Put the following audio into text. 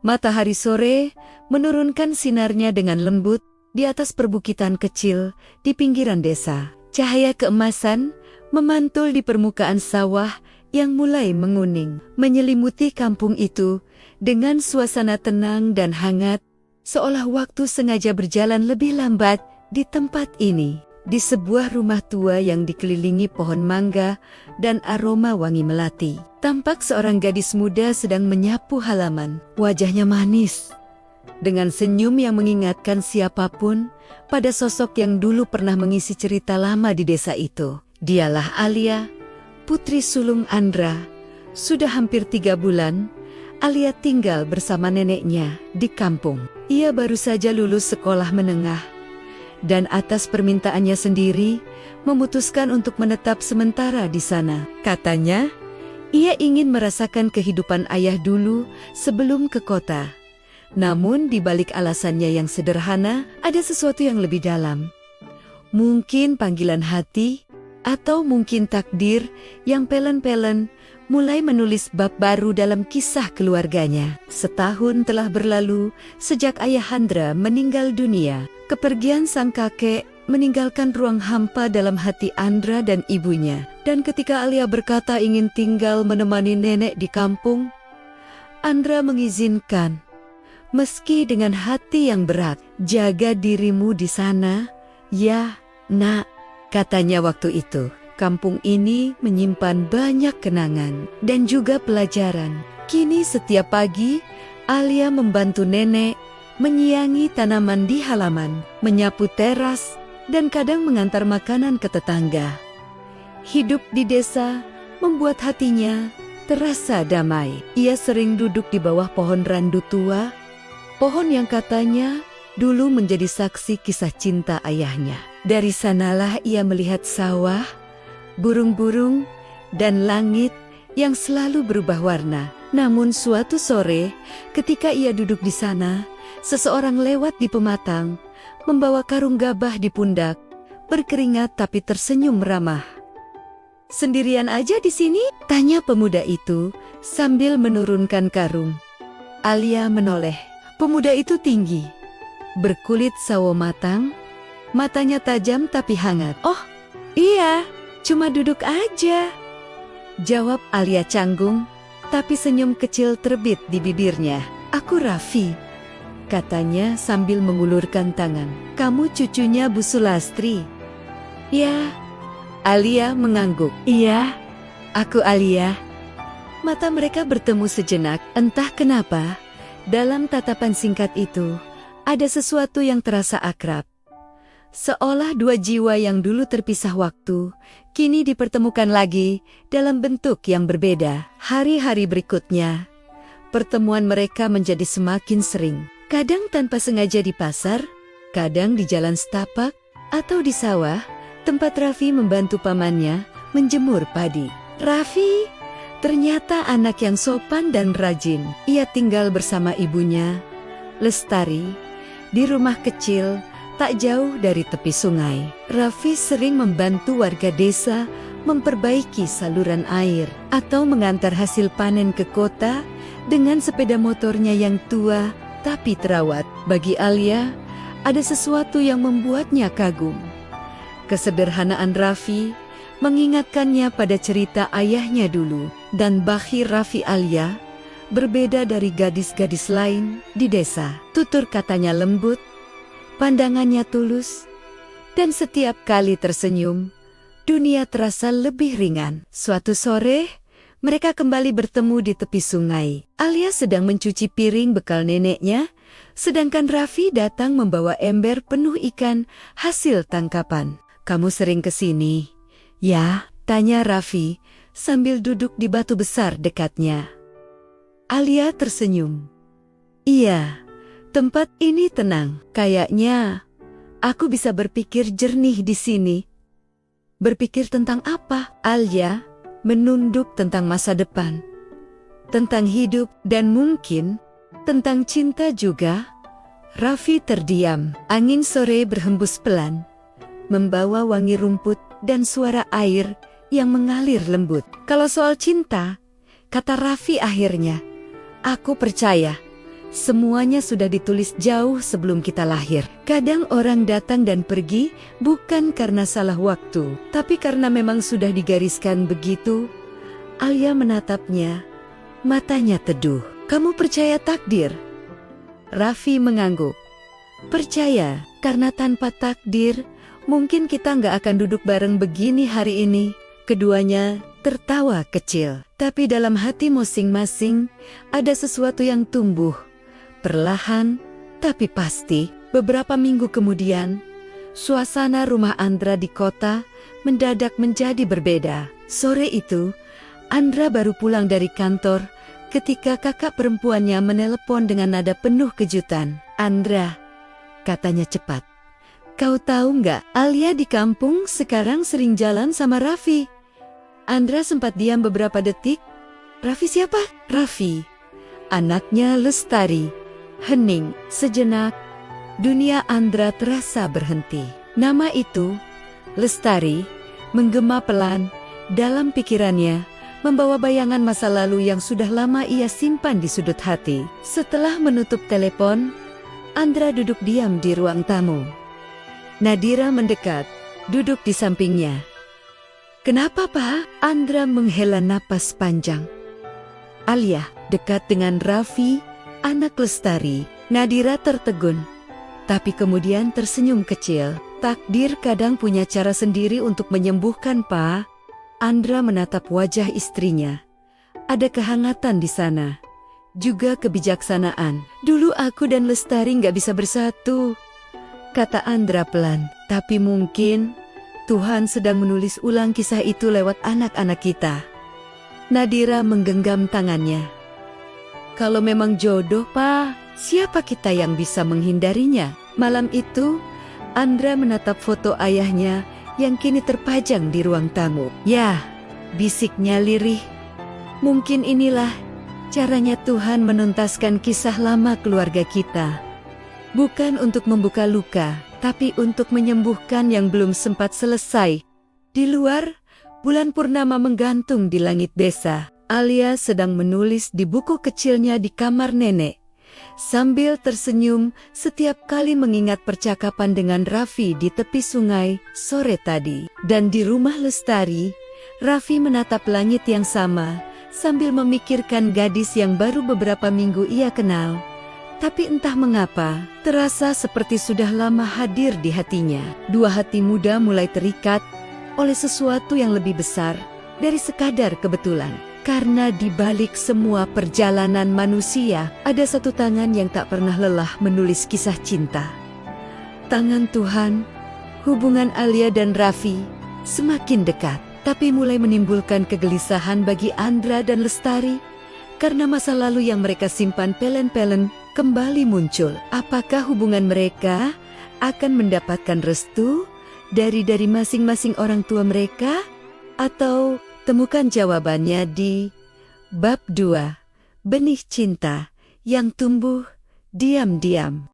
Matahari sore menurunkan sinarnya dengan lembut di atas perbukitan kecil di pinggiran desa. Cahaya keemasan memantul di permukaan sawah yang mulai menguning, menyelimuti kampung itu dengan suasana tenang dan hangat, seolah waktu sengaja berjalan lebih lambat di tempat ini. Di sebuah rumah tua yang dikelilingi pohon mangga dan aroma wangi melati, tampak seorang gadis muda sedang menyapu halaman. Wajahnya manis, dengan senyum yang mengingatkan siapapun pada sosok yang dulu pernah mengisi cerita lama di desa itu. Dialah Alia, putri sulung Andra. Sudah hampir 3 bulan, Alia tinggal bersama neneknya di kampung. Ia baru saja lulus sekolah menengah, dan atas permintaannya sendiri memutuskan untuk menetap sementara di sana. Katanya, ia ingin merasakan kehidupan ayah dulu sebelum ke kota. Namun di balik alasannya yang sederhana, ada sesuatu yang lebih dalam. Mungkin panggilan hati, atau mungkin takdir yang pelan-pelan mulai menulis bab baru dalam kisah keluarganya. Setahun telah berlalu sejak ayah Andra meninggal dunia. Kepergian sang kakek meninggalkan ruang hampa dalam hati Andra dan ibunya. Dan ketika Alia berkata ingin tinggal menemani nenek di kampung, Andra mengizinkan. Meski dengan hati yang berat, jaga dirimu di sana, ya, nak, katanya waktu itu. Kampung ini menyimpan banyak kenangan dan juga pelajaran. Kini setiap pagi, Alia membantu nenek menyiangi tanaman di halaman, menyapu teras, dan kadang mengantar makanan ke tetangga. Hidup di desa membuat hatinya terasa damai. Ia sering duduk di bawah pohon randu tua, pohon yang katanya dulu menjadi saksi kisah cinta ayahnya. Dari sanalah ia melihat sawah, burung-burung, dan langit yang selalu berubah warna. Namun suatu sore, ketika ia duduk di sana, seseorang lewat di pematang, membawa karung gabah di pundak, berkeringat tapi tersenyum ramah. "Sendirian aja di sini?" tanya pemuda itu sambil menurunkan karung. Alia menoleh. Pemuda itu tinggi, berkulit sawo matang, matanya tajam tapi hangat. "Oh, iya, cuma duduk aja," jawab Alia canggung, tapi senyum kecil terbit di bibirnya. "Aku Raffi," katanya sambil mengulurkan tangan. "Kamu cucunya Bu Sulastri?" "Ya." Alia mengangguk. "Iya, aku Alia." Mata mereka bertemu sejenak. Entah kenapa, dalam tatapan singkat itu, ada sesuatu yang terasa akrab. Seolah dua jiwa yang dulu terpisah waktu, kini dipertemukan lagi dalam bentuk yang berbeda. Hari-hari berikutnya, pertemuan mereka menjadi semakin sering. Kadang tanpa sengaja di pasar, kadang di jalan setapak, atau di sawah, tempat Raffi membantu pamannya menjemur padi. Raffi ternyata anak yang sopan dan rajin. Ia tinggal bersama ibunya, Lestari, di rumah kecil tak jauh dari tepi sungai. Raffi sering membantu warga desa memperbaiki saluran air atau mengantar hasil panen ke kota dengan sepeda motornya yang tua tapi terawat. Bagi Alia, ada sesuatu yang membuatnya kagum. Kesederhanaan Raffi mengingatkannya pada cerita ayahnya dulu, dan bakhir Raffi Alia berbeda dari gadis-gadis lain di desa. Tutur katanya lembut, pandangannya tulus, dan setiap kali tersenyum, dunia terasa lebih ringan. Suatu sore, mereka kembali bertemu di tepi sungai. Alia sedang mencuci piring bekal neneknya, sedangkan Raffi datang membawa ember penuh ikan hasil tangkapan. "Kamu sering kesini?" "Ya," tanya Raffi sambil duduk di batu besar dekatnya. Alia tersenyum. "Iya, tempat ini tenang. Kayaknya aku bisa berpikir jernih di sini." "Berpikir tentang apa?" Alia menunduk. "Tentang masa depan, tentang hidup, dan mungkin tentang cinta juga." Raffi terdiam. Angin sore berhembus pelan, membawa wangi rumput dan suara air yang mengalir lembut. "Kalau soal cinta," kata Raffi akhirnya, "aku percaya. Semuanya sudah ditulis jauh sebelum kita lahir. Kadang orang datang dan pergi bukan karena salah waktu, tapi karena memang sudah digariskan begitu. Alia menatapnya, matanya teduh. Kamu percaya takdir? Raffi mengangguk. Percaya, karena tanpa takdir, mungkin kita nggak akan duduk bareng begini hari ini. Keduanya tertawa kecil, tapi dalam hati masing-masing ada sesuatu yang tumbuh. Perlahan, tapi pasti. Beberapa minggu kemudian, suasana rumah Andra di kota mendadak menjadi berbeda. Sore itu, Andra baru pulang dari kantor ketika kakak perempuannya menelepon dengan nada penuh kejutan. Andra, katanya cepat. Kau tahu nggak, Alia di kampung sekarang sering jalan sama Raffi. Andra sempat diam beberapa detik. Raffi siapa? Raffi, anaknya Lestari. Hening sejenak, dunia Andra terasa berhenti. Nama itu, Lestari, menggema pelan dalam pikirannya, membawa bayangan masa lalu yang sudah lama ia simpan di sudut hati. Setelah menutup telepon, Andra duduk diam di ruang tamu. Nadira mendekat, duduk di sampingnya. Kenapa, Pak? Andra menghela napas panjang. Alia, dekat dengan Raffi, anak Lestari. Nadira tertegun, tapi kemudian tersenyum kecil. Takdir kadang punya cara sendiri untuk menyembuhkan, Pak. Andra menatap wajah istrinya. Ada kehangatan di sana, juga kebijaksanaan. Dulu aku dan Lestari nggak bisa bersatu, kata Andra pelan. Tapi mungkin Tuhan sedang menulis ulang kisah itu lewat anak-anak kita. Nadira menggenggam tangannya. Kalau memang jodoh, Pak, siapa kita yang bisa menghindarinya? Malam itu, Andra menatap foto ayahnya yang kini terpajang di ruang tamu. Ya, bisiknya lirih. Mungkin inilah caranya Tuhan menuntaskan kisah lama keluarga kita. Bukan untuk membuka luka, tapi untuk menyembuhkan yang belum sempat selesai. Di luar, bulan purnama menggantung di langit desa. Alia sedang menulis di buku kecilnya di kamar nenek, sambil tersenyum setiap kali mengingat percakapan dengan Raffi di tepi sungai sore tadi. Dan di rumah Lestari, Raffi menatap langit yang sama, sambil memikirkan gadis yang baru beberapa minggu ia kenal. Tapi entah mengapa, terasa seperti sudah lama hadir di hatinya. Dua hati muda mulai terikat oleh sesuatu yang lebih besar dari sekadar kebetulan. Karena di balik semua perjalanan manusia, ada satu tangan yang tak pernah lelah menulis kisah cinta. Tangan Tuhan. Hubungan Alia dan Raffi semakin dekat, tapi mulai menimbulkan kegelisahan bagi Andra dan Lestari, karena masa lalu yang mereka simpan pelen-pelen kembali muncul. Apakah hubungan mereka akan mendapatkan restu dari masing-masing orang tua mereka? Atau temukan jawabannya di Bab 2, Benih Cinta yang Tumbuh Diam-Diam.